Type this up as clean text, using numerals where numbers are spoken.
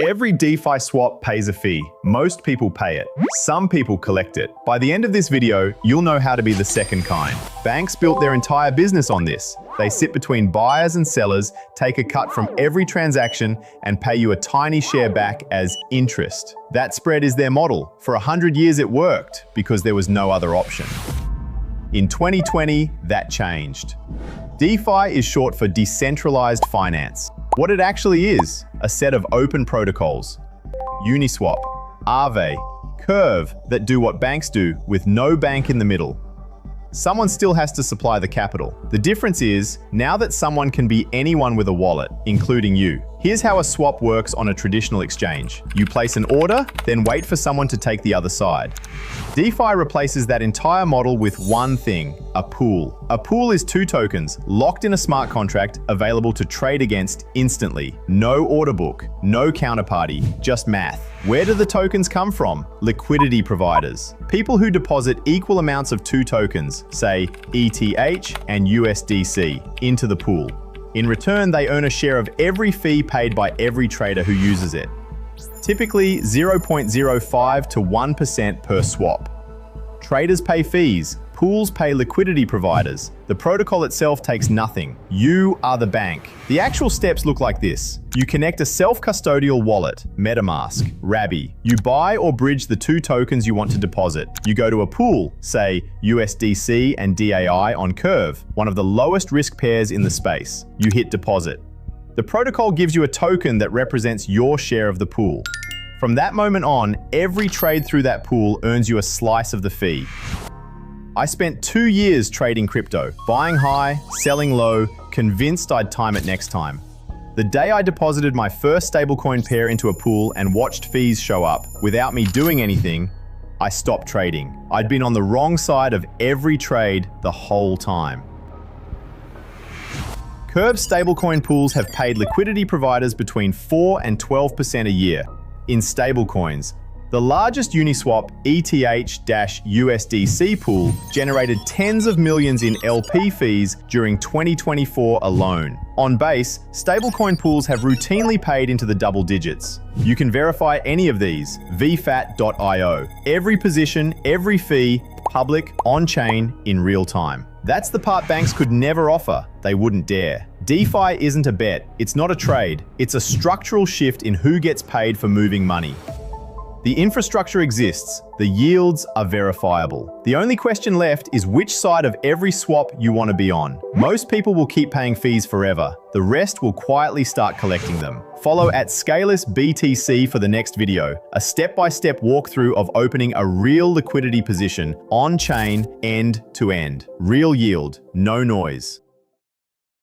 Every DeFi swap pays a fee. Most people pay it. Some people collect it. By the end of this video, you'll know how to be the second kind. Banks built their entire business on this. They sit between buyers and sellers, take a cut from every transaction, and pay you a tiny share back as interest. That spread is their model. For 100 years it worked because there was no other option. In 2020, that changed. DeFi is short for decentralized finance. What it actually is, a set of open protocols. Uniswap, Aave, Curve that do what banks do with no bank in the middle. Someone still has to supply the capital. The difference is, now that someone can be anyone with a wallet, including you. Here's how a swap works on a traditional exchange. You place an order, then wait for someone to take the other side. DeFi replaces that entire model with one thing, a pool. A pool is 2 tokens, locked in a smart contract, available to trade against instantly. No order book, no counterparty, just math. Where do the tokens come from? Liquidity providers. People who deposit equal amounts of 2 tokens, say ETH and USDC, into the pool. In return, they earn a share of every fee paid by every trader who uses it. Typically 0.05 to 1% per swap. Traders pay fees, pools pay liquidity providers. The protocol itself takes nothing. You are the bank. The actual steps look like this. You connect a self-custodial wallet, MetaMask, Rabby. You buy or bridge the 2 tokens you want to deposit. You go to a pool, say USDC and DAI on Curve, one of the lowest risk pairs in the space. You hit deposit. The protocol gives you a token that represents your share of the pool. From that moment on, every trade through that pool earns you a slice of the fee. I spent 2 years trading crypto, buying high, selling low, convinced I'd time it next time. The day I deposited my first stablecoin pair into a pool and watched fees show up, without me doing anything, I stopped trading. I'd been on the wrong side of every trade the whole time. Curve stablecoin pools have paid liquidity providers between 4 and 12% a year in stablecoins. The largest Uniswap ETH-USDC pool generated tens of millions in LP fees during 2024 alone. On base, stablecoin pools have routinely paid into the double digits. You can verify any of these, vfat.io. Every position, every fee, public, on-chain, in real time. That's the part banks could never offer. They wouldn't dare. DeFi isn't a bet. It's not a trade. It's a structural shift in who gets paid for moving money. The infrastructure exists, the yields are verifiable. The only question left is which side of every swap you want to be on. Most people will keep paying fees forever. The rest will quietly start collecting them. Follow at ScalelessBTC for the next video, a step-by-step walkthrough of opening a real liquidity position on-chain, end-to-end. Real yield, no noise.